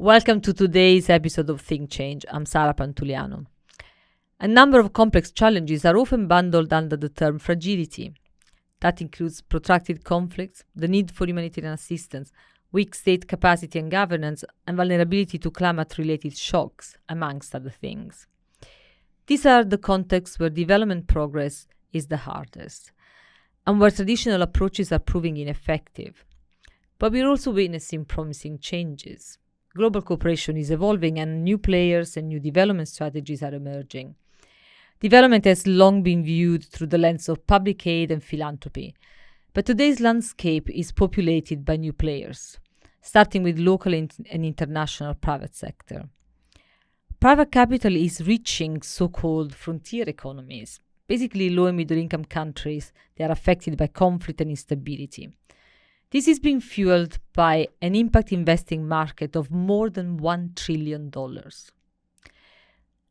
Welcome to today's episode of Think Change. I'm Sara Pantuliano. A number of complex challenges are often bundled under the term fragility. That includes protracted conflicts, the need for humanitarian assistance, weak state capacity and governance, and vulnerability to climate-related shocks, amongst other things. These are the contexts where development progress is the hardest, and where traditional approaches are proving ineffective. But we're also witnessing promising changes. Global cooperation is evolving and new players and new development strategies are emerging. Development has long been viewed through the lens of public aid and philanthropy, but today's landscape is populated by new players, starting with local and international private sector. Private capital is reaching so-called frontier economies, basically low and middle-income countries that are affected by conflict and instability. This is being fueled by an impact investing market of more than $1 trillion.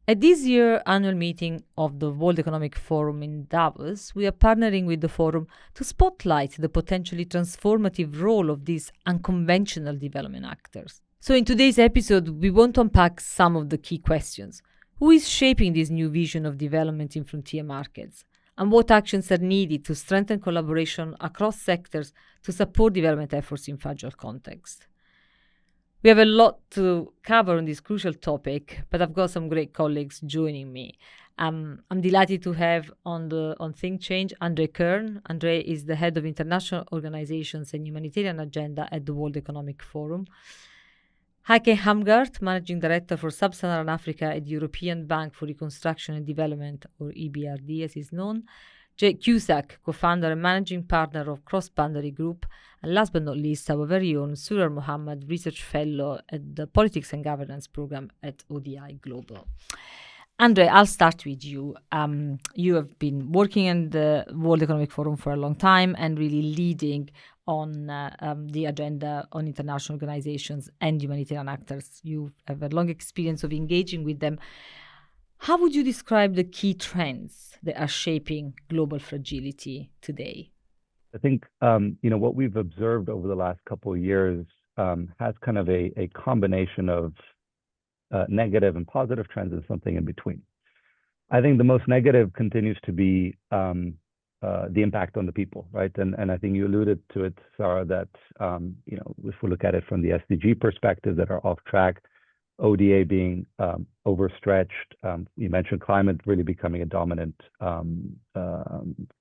At this year's annual meeting of the World Economic Forum in Davos, we are partnering with the forum to spotlight the potentially transformative role of these unconventional development actors. So in today's episode, we want to unpack some of the key questions. Who is shaping this new vision of development in frontier markets? And what actions are needed to strengthen collaboration across sectors to support development efforts in fragile contexts? We have a lot to cover on this crucial topic, but I've got some great colleagues joining me. I'm delighted to have on Think Change Andre Kern. Andre is the head of international organizations and humanitarian agenda at the World Economic Forum. Heike Hamgaard, Managing Director for Sub-Saharan Africa at the European Bank for Reconstruction and Development, or EBRD as is known. Jay Cusack, Co-founder and Managing Partner of Cross Boundary Group. And last but not least, our very own Surar Mohammed, Research Fellow at the Politics and Governance Program at ODI Global. Andre, I'll start with you. You have been working in the World Economic Forum for a long time and really leading on the agenda on international organizations and humanitarian actors. You have a long experience of engaging with them. How would you describe the key trends that are shaping global fragility today? I think what we've observed over the last couple of years has kind of a combination of negative and positive trends and something in between. I think the most negative continues to be the impact on the people, right? And I think you alluded to it, Sarah, that if we look at it from the SDG perspective, that are off track, ODA being overstretched. You mentioned climate really becoming a dominant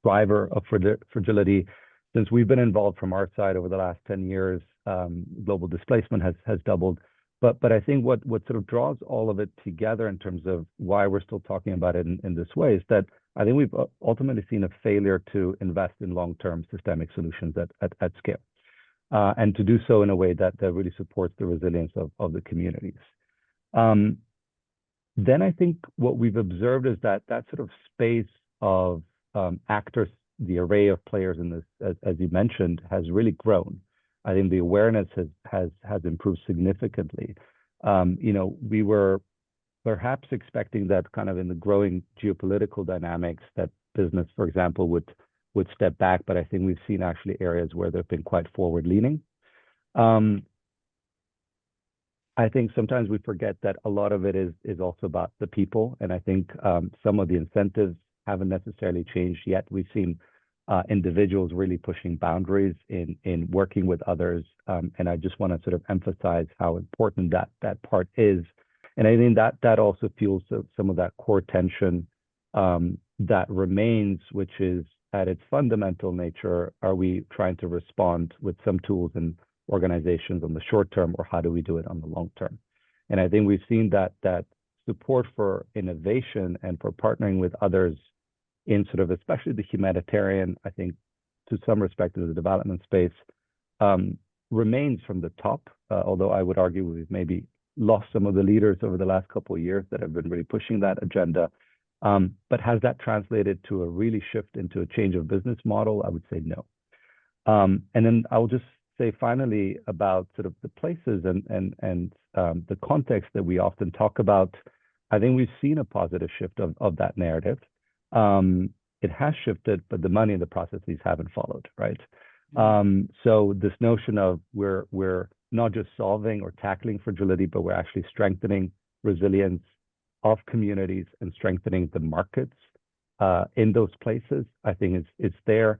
driver of fragility. Since we've been involved from our side over the last 10 years, global displacement has doubled. But I think what sort of draws all of it together in terms of why we're still talking about it in this way is that I think we've ultimately seen a failure to invest in long-term systemic solutions at scale, and to do so in a way that really supports the resilience of the communities. Then I think what we've observed is that sort of space of actors, the array of players in this, as you mentioned, has really grown. I think the awareness has improved significantly. We were perhaps expecting that kind of in the growing geopolitical dynamics that business, for example, would step back, but I think we've seen actually areas where they've been quite forward-leaning. I think sometimes we forget that a lot of it is also about the people, and I think some of the incentives haven't necessarily changed yet. We've seen individuals really pushing boundaries in working with others, and I just want to sort of emphasize how important that part is. And I think that also fuels some of that core tension that remains, which is at its fundamental nature, are we trying to respond with some tools and organizations on the short term, or how do we do it on the long term? And I think we've seen that support for innovation and for partnering with others in sort of especially the humanitarian, I think to some respect in the development space, remains from the top, although I would argue we've maybe lost some of the leaders over the last couple of years that have been really pushing that agenda. But has that translated to a really shift into a change of business model? I would say no. And then I'll just say finally about sort of the places and the context that we often talk about. I think we've seen a positive shift of that narrative. It has shifted, but the money and the processes haven't followed, right? So this notion of we're not just solving or tackling fragility, but we're actually strengthening resilience of communities and strengthening the markets in those places. I think it's there.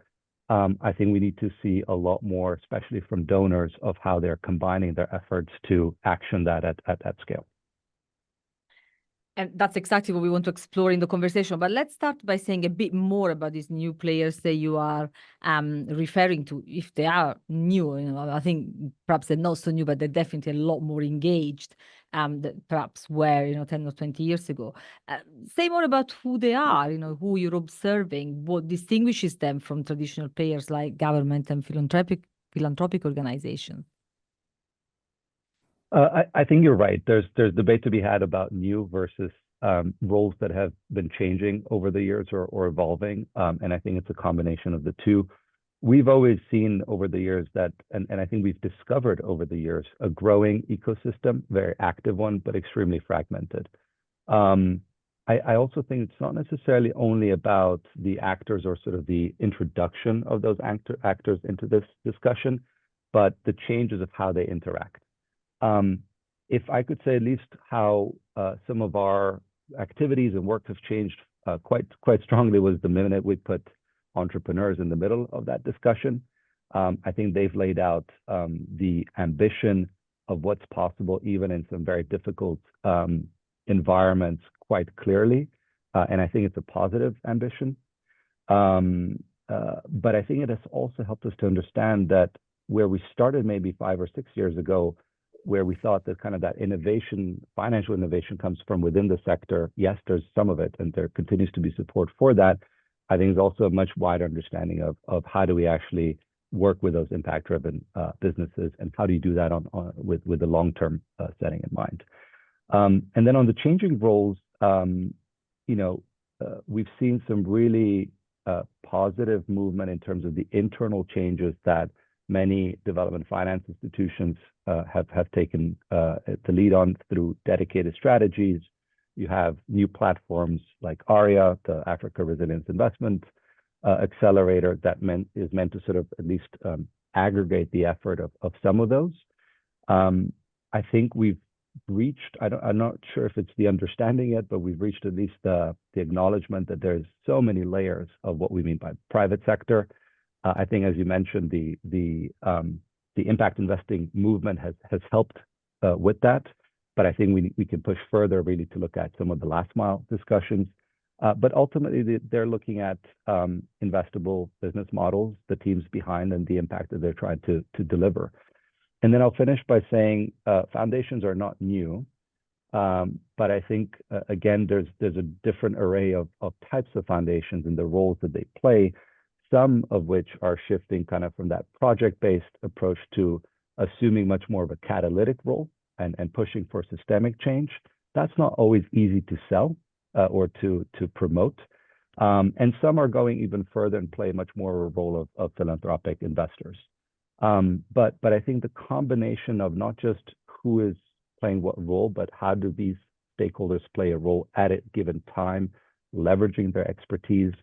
I think we need to see a lot more, especially from donors, of how they're combining their efforts to action that at scale. And that's exactly what we want to explore in the conversation. But let's start by saying a bit more about these new players that you are referring to, if they are new. I think perhaps they're not so new, but they're definitely a lot more engaged than perhaps were 10 or 20 years ago. Say more about who they are, who you're observing, what distinguishes them from traditional players like government and philanthropic organizations. I think you're right. There's debate to be had about new versus roles that have been changing over the years or evolving. And I think it's a combination of the two. We've always seen over the years that, and I think we've discovered over the years, a growing ecosystem, very active one, but extremely fragmented. I also think it's not necessarily only about the actors or sort of the introduction of those actors into this discussion, but the changes of how they interact. If I could say at least how some of our activities and work have changed quite strongly was the minute we put entrepreneurs in the middle of that discussion. I think they've laid out the ambition of what's possible, even in some very difficult environments, quite clearly. And I think it's a positive ambition. But I think it has also helped us to understand that where we started maybe 5 or 6 years ago, where we thought that kind of that innovation, financial innovation comes from within the sector. Yes, there's some of it, and there continues to be support for that. I think there's also a much wider understanding of how do we actually work with those impact-driven businesses, and how do you do that with the long-term setting in mind. And then on the changing roles, we've seen some really positive movement in terms of the internal changes that many development finance institutions have taken the lead on through dedicated strategies. You have new platforms like ARIA, the Africa Resilience Investment Accelerator, that is meant to sort of at least aggregate the effort of some of those. I think we've reached, I'm not sure if it's the understanding yet, but we've reached at least the acknowledgement that there's so many layers of what we mean by private sector. I think, as you mentioned, the impact investing movement has helped with that, but I think we can push further really to look at some of the last mile discussions. But ultimately, they're looking at investable business models, the teams behind, and the impact that they're trying to deliver. And then I'll finish by saying foundations are not new, but I think again there's a different array of types of foundations and the roles that they play. Some of which are shifting kind of from that project-based approach to assuming much more of a catalytic role and pushing for systemic change. That's not always easy to sell or to promote. And some are going even further and play much more of a role of philanthropic investors. But I think the combination of not just who is playing what role, but how do these stakeholders play a role at a given time, leveraging their expertise,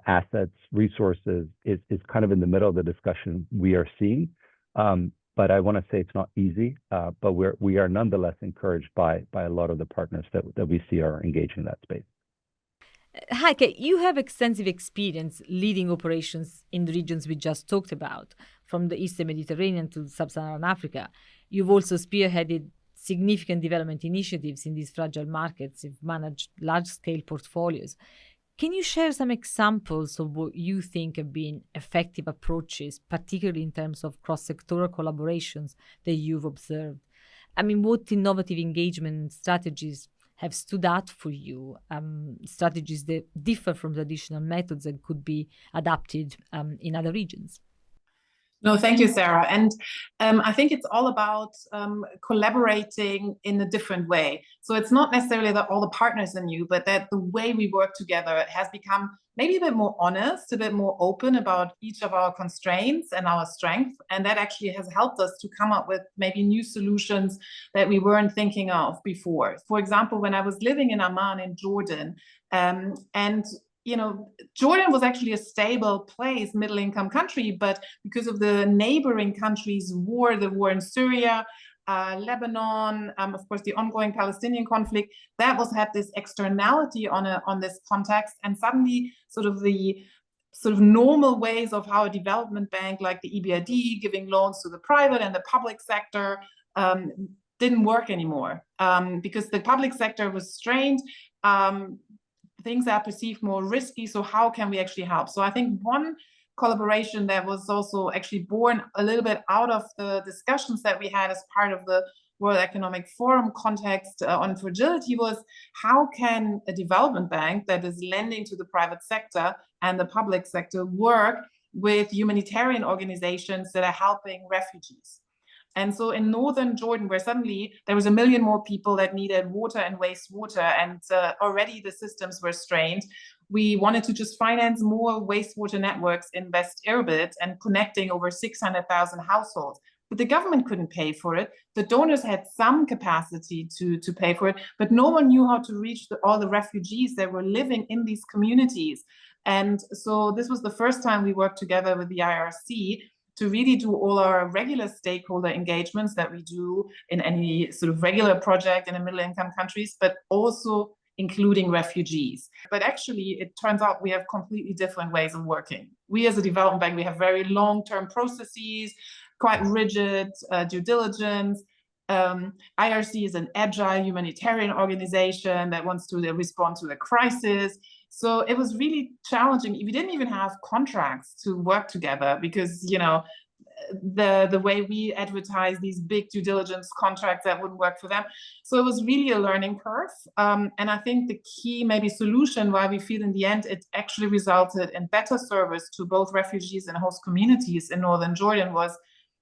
assets, resources, is kind of in the middle of the discussion we are seeing. But I want to say it's not easy, but we are nonetheless encouraged by a lot of the partners that we see are engaging in that space. Heike, you have extensive experience leading operations in the regions we just talked about, from the Eastern Mediterranean to Sub-Saharan Africa. You've also spearheaded significant development initiatives in these fragile markets. You've managed large-scale portfolios. Can you share some examples of what you think have been effective approaches, particularly in terms of cross-sectoral collaborations that you've observed? I mean, what innovative engagement strategies have stood out for you, strategies that differ from traditional methods and could be adapted in other regions? No, thank you, Sarah. And I think it's all about collaborating in a different way. So it's not necessarily that all the partners are new, but that the way we work together has become maybe a bit more honest, a bit more open about each of our constraints and our strengths. And that actually has helped us to come up with maybe new solutions that we weren't thinking of before. For example, when I was living in Amman in Jordan, and Jordan was actually a stable place, middle-income country, but because of the neighboring countries' the war in Syria, Lebanon, of course, the ongoing Palestinian conflict, that had this externality on this context, and suddenly the normal ways of how a development bank like the EBRD giving loans to the private and the public sector didn't work anymore because the public sector was strained. Things are perceived more risky. So how can we actually help? So I think one collaboration that was also actually born a little bit out of the discussions that we had as part of the World Economic Forum context on fragility was how can a development bank that is lending to the private sector and the public sector work with humanitarian organizations that are helping refugees. And so in northern Jordan, where suddenly there was 1 million more people that needed water and wastewater, and already the systems were strained, we wanted to just finance more wastewater networks in West Irbid and connecting over 600,000 households. But the government couldn't pay for it. The donors had some capacity to pay for it, but no one knew how to reach all the refugees that were living in these communities. And so this was the first time we worked together with the IRC to really do all our regular stakeholder engagements that we do in any regular project in the middle-income countries, but also including refugees. But actually, it turns out we have completely different ways of working. We as a development bank, we have very long-term processes, quite rigid due diligence. IRC is an agile humanitarian organization that wants to respond to a crisis. So it was really challenging. We didn't even have contracts to work together because, the way we advertise these big due diligence contracts, that wouldn't work for them. So it was really a learning curve. And I think the key maybe solution why we feel in the end it actually resulted in better service to both refugees and host communities in northern Jordan was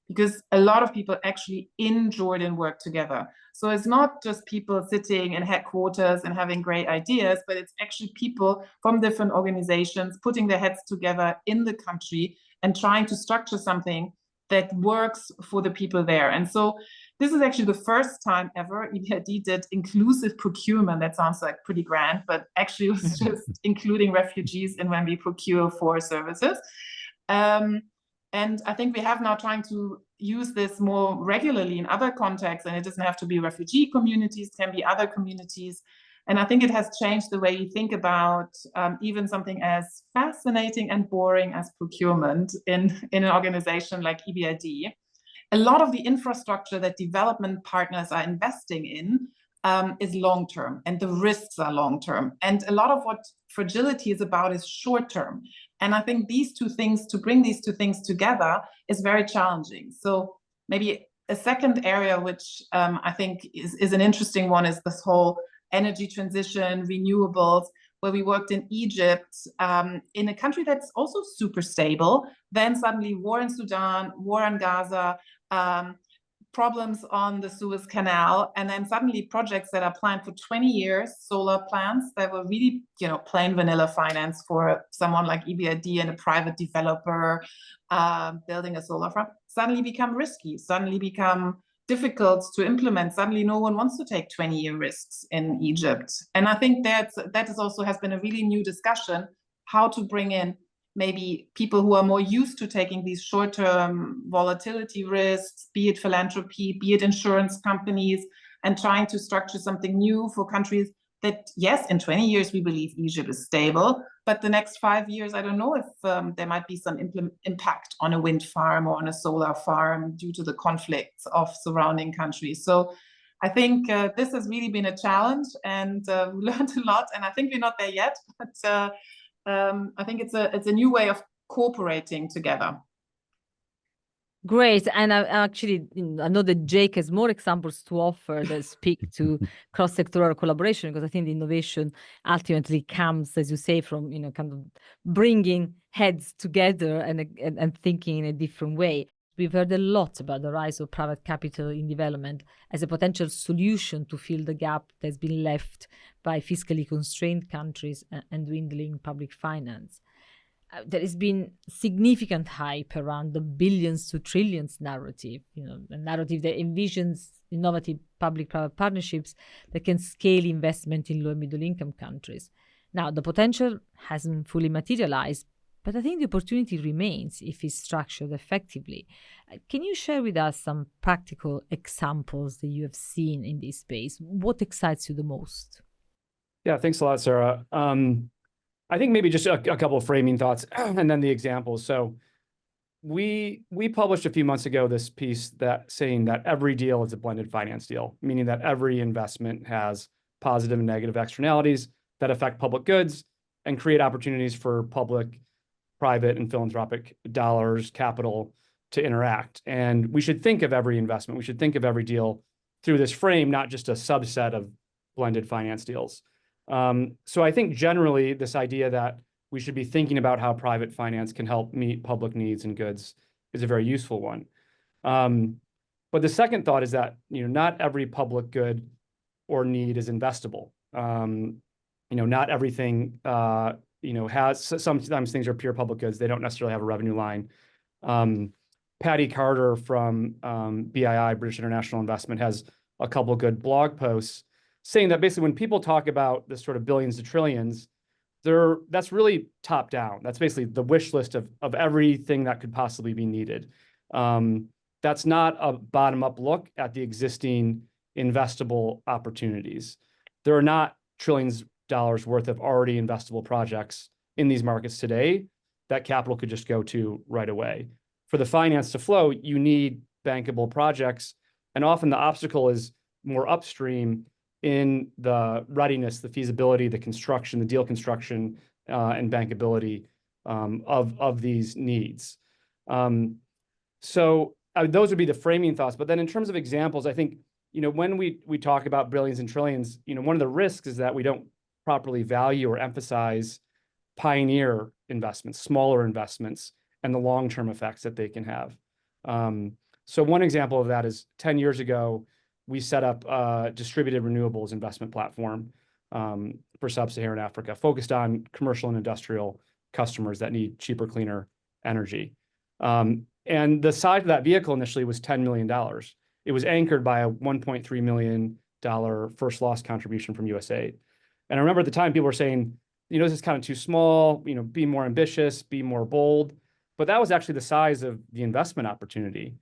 because a lot of people actually in Jordan work together. So it's not just people sitting in headquarters and having great ideas, but it's actually people from different organizations putting their heads together in the country and trying to structure something that works for the people there. And so this is actually the first time ever EBRD did inclusive procurement. That sounds like pretty grand, but actually it was just including refugees in when we procure for services. And I think we have now trying to use this more regularly in other contexts, and it doesn't have to be refugee communities, it can be other communities. And I think it has changed the way you think about even something as fascinating and boring as procurement in an organization like EBRD. A lot of the infrastructure that development partners are investing in is long-term, and the risks are long-term. And a lot of what fragility is about is short-term. And I think to bring these two things together is very challenging. So maybe a second area, which I think is an interesting one, is this whole energy transition, renewables, where we worked in Egypt, in a country that's also super stable. Then suddenly war in Sudan, war in Gaza, problems on the Suez Canal, and then suddenly projects that are planned for 20 years, solar plants that were really, plain vanilla finance for someone like EBRD and a private developer building a solar farm, suddenly become risky, suddenly become difficult to implement. Suddenly no one wants to take 20-year risks in Egypt. And I think that has been a really new discussion, how to bring in maybe people who are more used to taking these short-term volatility risks, be it philanthropy, be it insurance companies, and trying to structure something new for countries that, yes, in 20 years, we believe Egypt is stable, but the next 5 years, I don't know if there might be some impact on a wind farm or on a solar farm due to the conflicts of surrounding countries. So I think this has really been a challenge, and we learned a lot, and I think we're not there yet, but I think it's a new way of cooperating together. Great. And I know that Jake has more examples to offer that speak to cross-sectoral collaboration, because I think the innovation ultimately comes, as you say, from kind of bringing heads together and thinking in a different way. We've heard a lot about the rise of private capital in development as a potential solution to fill the gap that's been left by fiscally constrained countries and dwindling public finance. There has been significant hype around the billions to trillions narrative, a narrative that envisions innovative public-private partnerships that can scale investment in low and middle-income countries. Now, the potential hasn't fully materialized, but I think the opportunity remains if it's structured effectively. Can you share with us some practical examples that you have seen in this space? What excites you the most? Yeah, thanks a lot, Sarah. I think maybe just a couple of framing thoughts and then the examples. So we published a few months ago this piece that saying that every deal is a blended finance deal, meaning that every investment has positive and negative externalities that affect public goods and create opportunities for public, private, and philanthropic dollars, capital to interact. And we should think of every investment, we should think of every deal through this frame, not just a subset of blended finance deals. So I think generally this idea that we should be thinking about how private finance can help meet public needs and goods is a very useful one. But the second thought is that not every public good or need is investable. Not everything has, sometimes things are pure public goods. They don't necessarily have a revenue line. Patty Carter from BII, British International Investment, has a couple of good blog posts saying that basically when people talk about this sort of billions to trillions, that's really top down. That's basically the wish list of everything that could possibly be needed. That's not a bottom up look at the existing investable opportunities. There are not trillions of dollars worth of already investable projects in these markets today that capital could just go to right away. For the finance to flow, you need bankable projects. And often the obstacle is more upstream in the readiness, the feasibility, the construction, the deal construction, and bankability of these needs. So those would be the framing thoughts. But then in terms of examples, I think when we talk about billions and trillions, one of the risks is that we don't properly value or emphasize pioneer investments, smaller investments, and the long-term effects that they can have. So one example of that is 10 years ago, we set up a distributed renewables investment platform for sub-Saharan Africa, focused on commercial and industrial customers that need cheaper, cleaner energy. And the size of that vehicle initially was $10 million. It was anchored by a $1.3 million first loss contribution from USAID. And I remember at the time people were saying, this is kind of too small, be more ambitious, be more bold. But that was actually the size of the investment opportunity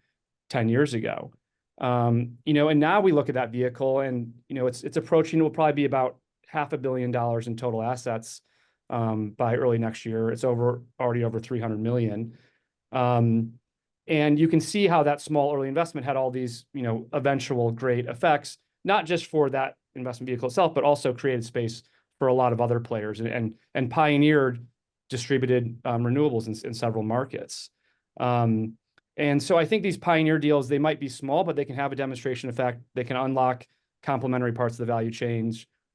10 years ago. And now we look at that vehicle and, it's approaching, it will probably be about $500 million in total assets by early next year. It's already over 300 million. And you can see how that small early investment had all these, eventual great effects, not just for that investment vehicle itself, but also created space for a lot of other players and pioneered distributed renewables in several markets. And so I think these pioneer deals, they might be small, but they can have a demonstration effect. They can unlock complementary parts of the value chain.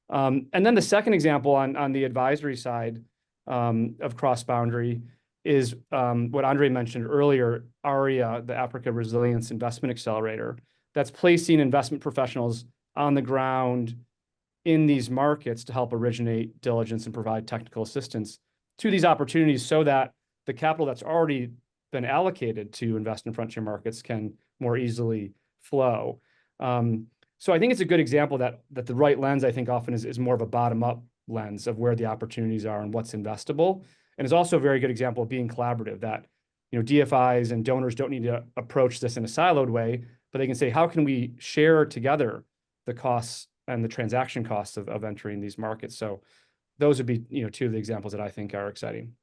And then the second example on the advisory side of cross-boundary is what Andre mentioned earlier, ARIA, the Africa Resilience Investment Accelerator, that's placing investment professionals on the ground in these markets to help originate diligence and provide technical assistance to these opportunities so that the capital that's already been allocated to invest in frontier markets can more easily flow. So I think it's a good example that the right lens, I think, often is more of a bottom-up lens of where the opportunities are and what's investable. And it's also a very good example of being collaborative, that DFIs and donors don't need to approach this in a siloed way, but they can say, how can we share together the costs and the transaction costs of entering these markets? So those would be two of the examples that I think are exciting.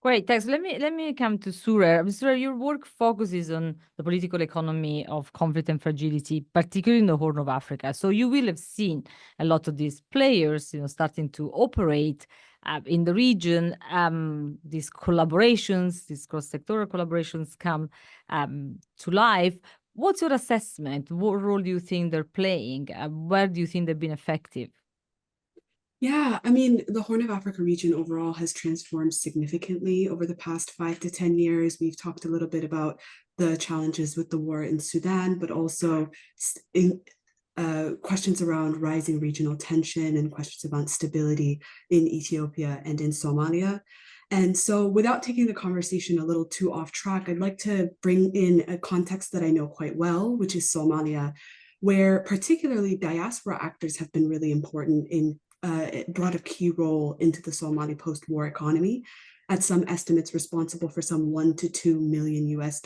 Great, thanks. Let me come to Surer. Surer, your work focuses on the political economy of conflict and fragility, particularly in the Horn of Africa. So you will have seen a lot of these players, starting to operate in the region. These collaborations, these cross-sectoral collaborations come to life. What's your assessment? What role do you think they're playing? Where do you think they've been effective? Yeah, I mean, the Horn of Africa region overall has transformed significantly over the past 5 to 10 years. We've talked a little bit about the challenges with the war in Sudan, but also questions around rising regional tension and questions about stability in Ethiopia and in Somalia. And so without taking the conversation a little too off track, I'd like to bring in a context that I know quite well, which is Somalia, where particularly diaspora actors have been really important in it brought a key role into the Somali post-war economy. At some estimates, responsible for some $1 to $2 million US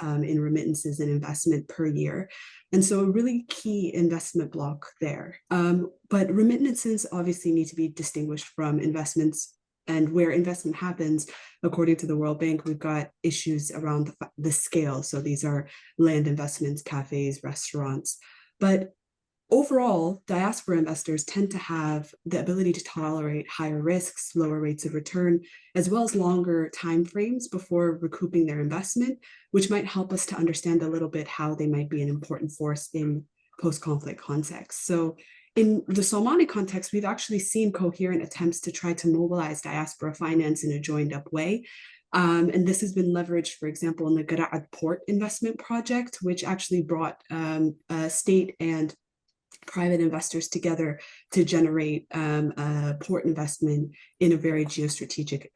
in remittances and investment per year. And so a really key investment block there. But remittances obviously need to be distinguished from investments, and where investment happens, according to the World Bank, we've got issues around the scale. So these are land investments, cafes, restaurants. But overall, diaspora investors tend to have the ability to tolerate higher risks, lower rates of return, as well as longer timeframes before recouping their investment, which might help us to understand a little bit how they might be an important force in post-conflict context. So in the Somali context, we've actually seen coherent attempts to try to mobilize diaspora finance in a joined up way. And this has been leveraged, for example, in the Gara'ad port investment project, which actually brought state and private investors together to generate a port investment in a very geostrategic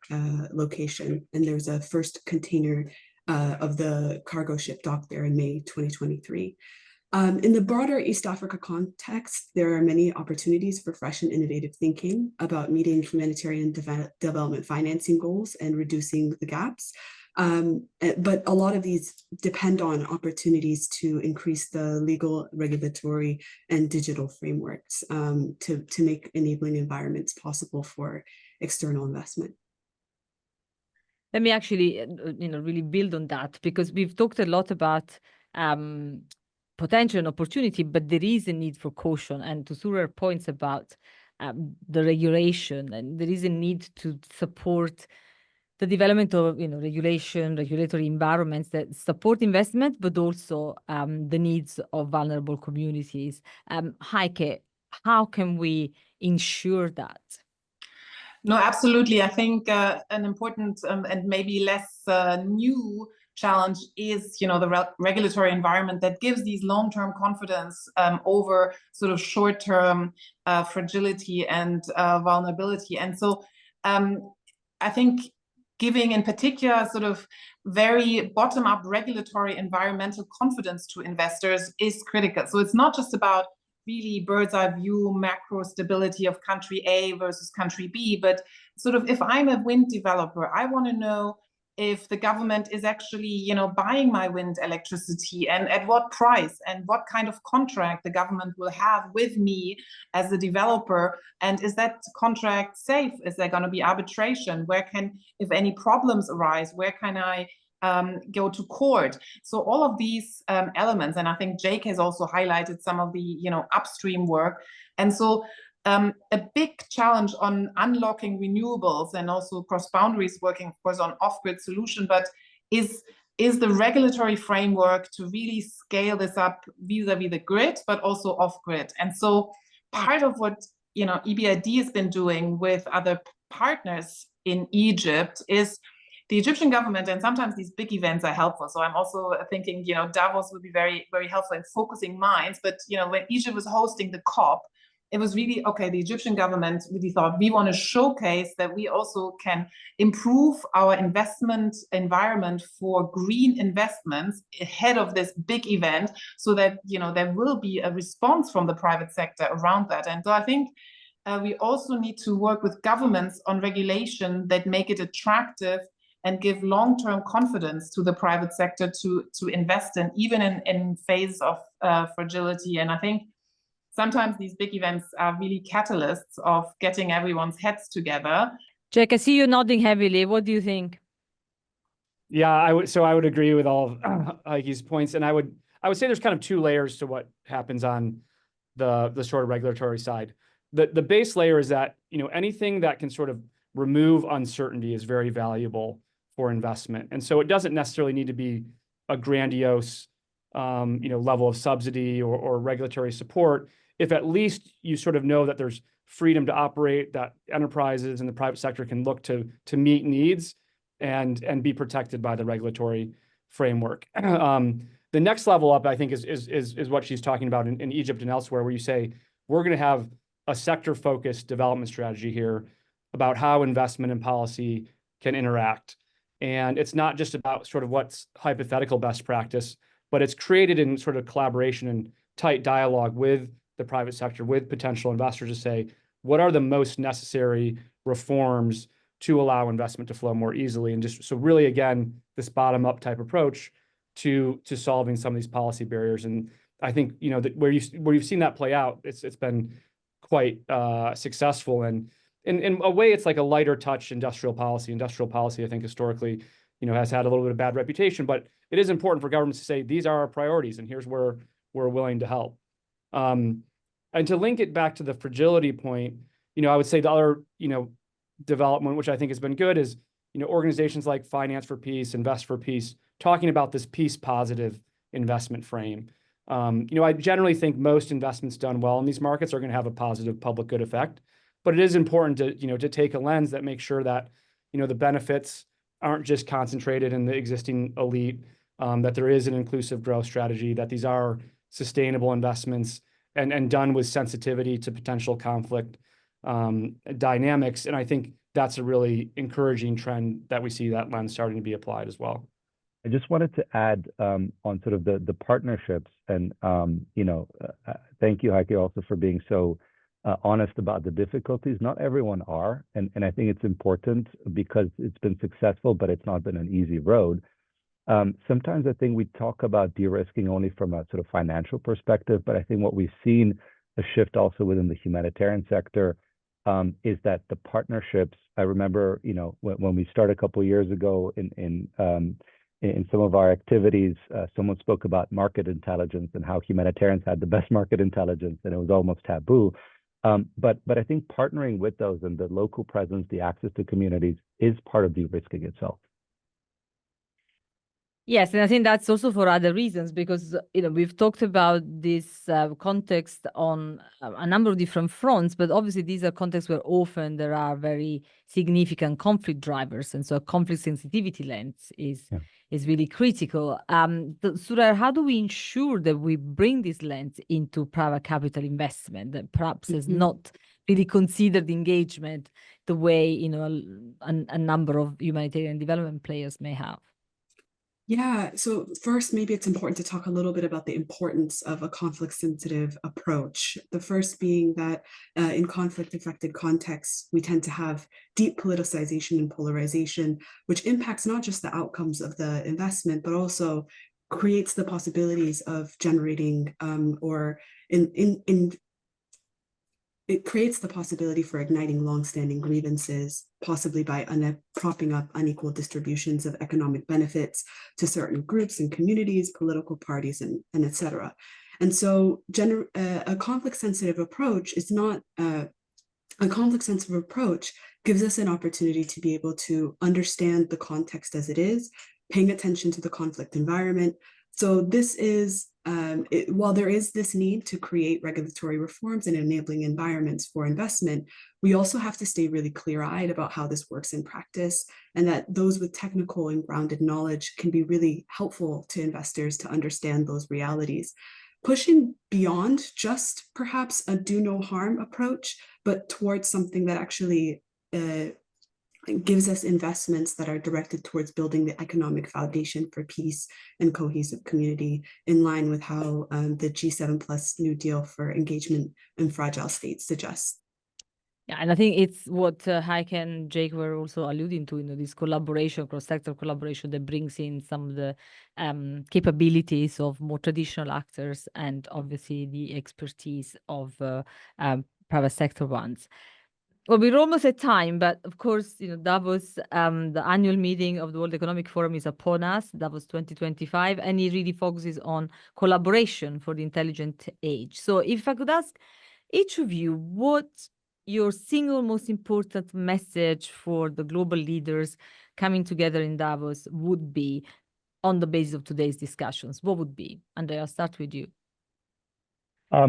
location. And there's a first container of the cargo ship docked there in May 2023. In the broader East Africa context, there are many opportunities for fresh and innovative thinking about meeting humanitarian development financing goals and reducing the gaps. But a lot of these depend on opportunities to increase the legal, regulatory, and digital frameworks to make enabling environments possible for external investment. Let me actually, really build on that, because we've talked a lot about potential and opportunity, but there is a need for caution. And to Surah's points about the regulation, and there is a need to support the development of regulatory environments that support investment, but also the needs of vulnerable communities. Heike, how can we ensure that? No, absolutely. I think an important and maybe less new challenge is, the regulatory environment that gives these long-term confidence over sort of short-term fragility and vulnerability. And so I think giving in particular sort of very bottom-up regulatory environmental confidence to investors is critical. So it's not just about really bird's eye view, macro stability of country A versus country B, but sort of if I'm a wind developer, I want to know if the government is actually, buying my wind electricity and at what price and what kind of contract the government will have with me as a developer. And is that contract safe? Is there going to be arbitration? Where can, if any problems arise, where can I go to court? So all of these elements, and I think Jake has also highlighted some of the, upstream work. And so a big challenge on unlocking renewables and also cross boundaries working, of course, on off-grid solution, but is the regulatory framework to really scale this up vis-a-vis the grid, but also off-grid. And so part of what, EBRD has been doing with other partners in Egypt is the Egyptian government, and sometimes these big events are helpful. So I'm also thinking, Davos would be very, very helpful in focusing minds. But, when Egypt was hosting the COP, it was really, okay, the Egyptian government really thought we want to showcase that we also can improve our investment environment for green investments ahead of this big event so that, there will be a response from the private sector around that. And so I think we also need to work with governments on regulation that make it attractive and give long-term confidence to the private sector to invest in, even in phases of fragility. And I think sometimes these big events are really catalysts of getting everyone's heads together. Jack, I see you nodding heavily. What do you think? Yeah, I would agree with all of Heike's points, and I would say there's kind of two layers to what happens on the sort of regulatory side. The base layer is that anything that can sort of remove uncertainty is very valuable for investment, and so it doesn't necessarily need to be a grandiose level of subsidy or regulatory support. If at least you sort of know that there's freedom to operate, that enterprises and the private sector can look to meet needs and be protected by the regulatory framework. The next level up, I think, is what she's talking about in Egypt and elsewhere, where you say, we're going to have a sector-focused development strategy here about how investment and policy can interact. And it's not just about sort of what's hypothetical best practice, but it's created in sort of collaboration and tight dialogue with the private sector, with potential investors to say, what are the most necessary reforms to allow investment to flow more easily. And just so really, again, this bottom-up type approach to solving some of these policy barriers. And I think, you know, that where you've seen that play out, it's been quite successful. And in a way, it's like a lighter touch industrial policy. Industrial policy, I think, historically, you know, has had a little bit of bad reputation, but it is important for governments to say, these are our priorities, and here's where we're willing to help. And to link it back to the fragility point, you know, I would say the other, you know, development, which I think has been good, is, you know, organizations like Finance for Peace, Invest for Peace, talking about this peace positive investment frame. You know, I generally think most investments done well in these markets are going to have a positive public good effect, but it is important to, you know, to take a lens that makes sure that, you know, the benefits aren't just concentrated in the existing elite, that there is an inclusive growth strategy, that these are sustainable investments and done with sensitivity to potential conflict dynamics. And I think that's a really encouraging trend that we see that lens starting to be applied as well. I just wanted to add on sort of the partnerships, and you know, thank you, Heike, also for being so honest about the difficulties. Not everyone are, and I think it's important because it's been successful, but it's not been an easy road. Sometimes I think we talk about de-risking only from a sort of financial perspective, but I think what we've seen a shift also within the humanitarian sector is that the partnerships. I remember, you know, when we started a couple of years ago in some of our activities, someone spoke about market intelligence and how humanitarians had the best market intelligence, and it was almost taboo. But I think partnering with those and the local presence, the access to communities, is part of de-risking itself. Yes, and I think that's also for other reasons, because, you know, we've talked about this context on a number of different fronts, but obviously these are contexts where often there are very significant conflict drivers, and so a conflict sensitivity lens is really critical. Surer, how do we ensure that we bring this lens into private capital investment that perhaps has not really considered engagement the way, you know, a number of humanitarian development players may have? Yeah, so first, maybe it's important to talk a little bit about the importance of a conflict-sensitive approach. The first being that in conflict-affected contexts, we tend to have deep politicization and polarization, which impacts not just the outcomes of the investment, but also creates the possibilities of generating it creates the possibility for igniting longstanding grievances, possibly by propping up unequal distributions of economic benefits to certain groups and communities, political parties, and et cetera. And so a conflict-sensitive approach is not, a conflict-sensitive approach gives us an opportunity to be able to understand the context as it is, paying attention to the conflict environment. So this is, while there is this need to create regulatory reforms and enabling environments for investment, we also have to stay really clear-eyed about how this works in practice, and that those with technical and grounded knowledge can be really helpful to investors to understand those realities. Pushing beyond just perhaps a do-no-harm approach, but towards something that actually gives us investments that are directed towards building the economic foundation for peace and cohesive community, in line with how the G7 Plus New Deal for engagement in fragile states suggests. Yeah, and I think it's what Heike and Jake were also alluding to, you know, this collaboration, cross-sector collaboration that brings in some of the capabilities of more traditional actors and obviously the expertise of private sector ones. Well, we're almost at time, but of course, you know, Davos, the annual meeting of the World Economic Forum is upon us, Davos 2025, and it really focuses on collaboration for the intelligent age. So if I could ask each of you what your single most important message for the global leaders coming together in Davos would be on the basis of today's discussions, what would be? Andrea, I'll start with you.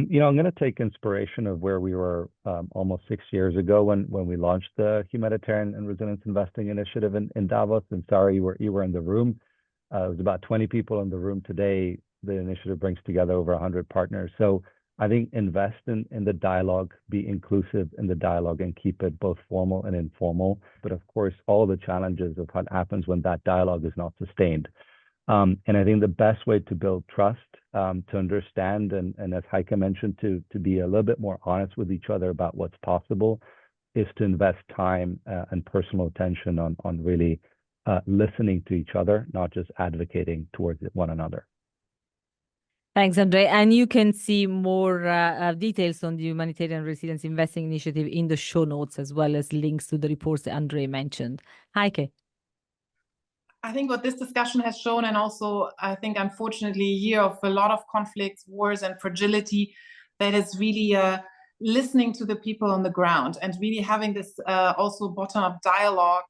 You know, I'm going to take inspiration of where we were almost 6 years ago when we launched the Humanitarian and Resilience Investing Initiative in Davos. And sorry, you were in the room. It was about 20 people in the room. Today, the initiative brings together over 100 partners. So I think invest in the dialogue, be inclusive in the dialogue, and keep it both formal and informal. But of course, all the challenges of what happens when that dialogue is not sustained. And I think the best way to build trust, to understand, and as Heike mentioned, to be a little bit more honest with each other about what's possible, is to invest time and personal attention on really listening to each other, not just advocating towards one another. Thanks, Andre. And you can see more details on the Humanitarian Resilience Investing Initiative in the show notes, as well as links to the reports that Andre mentioned. Heike. I think what this discussion has shown, and also I think unfortunately a year of a lot of conflicts, wars, and fragility, that is really listening to the people on the ground and really having this also bottom-up dialogue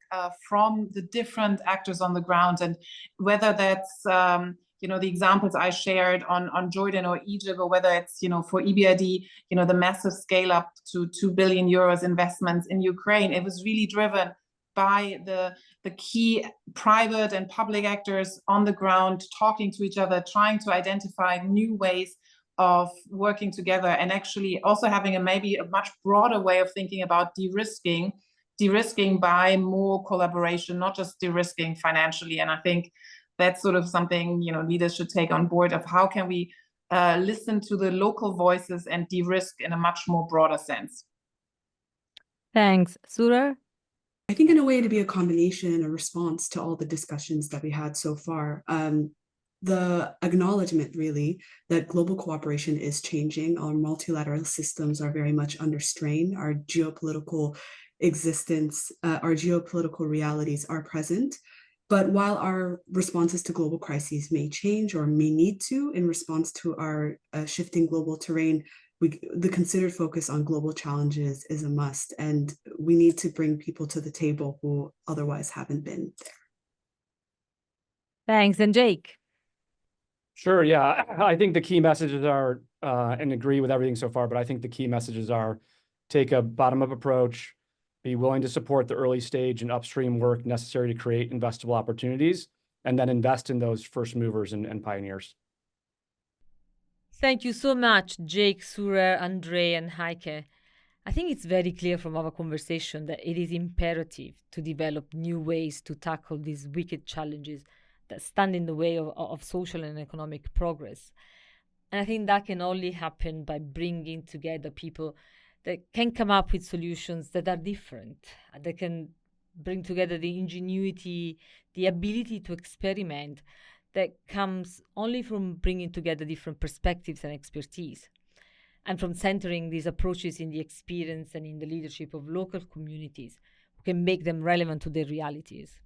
from the different actors on the ground. And whether that's the examples I shared on Jordan or Egypt, or whether it's for EBRD, the massive scale up to 2 billion euros investments in Ukraine, it was really driven by the key private and public actors on the ground, talking to each other, trying to identify new ways of working together, and actually also having maybe a much broader way of thinking about de-risking by more collaboration, not just de-risking financially. And I think that's sort of something leaders should take on board, of how can we listen to the local voices and de-risk in a much more broader sense. Thanks. Surer? I think in a way to be a combination, a response to all the discussions that we had so far. The acknowledgement really that global cooperation is changing. Our multilateral systems are very much under strain. Our geopolitical existence, our geopolitical realities are present. But while our responses to global crises may change or may need to in response to our shifting global terrain, the considered focus on global challenges is a must, and we need to bring people to the table who otherwise haven't been there. Thanks. And Jake? Sure, yeah. I think the key messages are, and agree with everything so far, but I think the key messages are: take a bottom-up approach, be willing to support the early stage and upstream work necessary to create investable opportunities, and then invest in those first movers and pioneers. Thank you so much, Jake, Surer, Andre, and Heike. I think it's very clear from our conversation that it is imperative to develop new ways to tackle these wicked challenges that stand in the way of social and economic progress. And I think that can only happen by bringing together people that can come up with solutions that are different, that can bring together the ingenuity, the ability to experiment that comes only from bringing together different perspectives and expertise, and from centering these approaches in the experience and in the leadership of local communities who can make them relevant to their realities.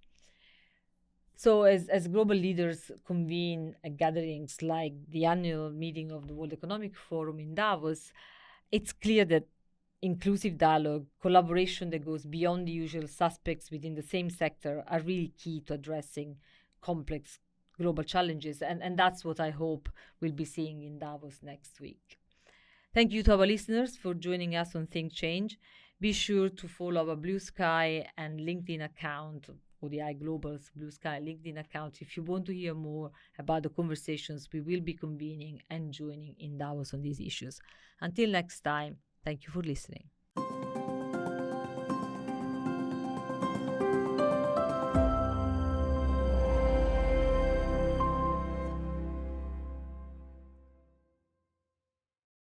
So as global leaders convene at gatherings like the annual meeting of the World Economic Forum in Davos, it's clear that inclusive dialogue, collaboration that goes beyond the usual suspects within the same sector are really key to addressing complex global challenges. And that's what I hope we'll be seeing in Davos next week. Thank you to our listeners for joining us on Think Change. Be sure to follow our Blue Sky and LinkedIn account, ODI Global's Blue Sky LinkedIn account, if you want to hear more about the conversations we will be convening and joining in Davos on these issues. Until next time, thank you for listening.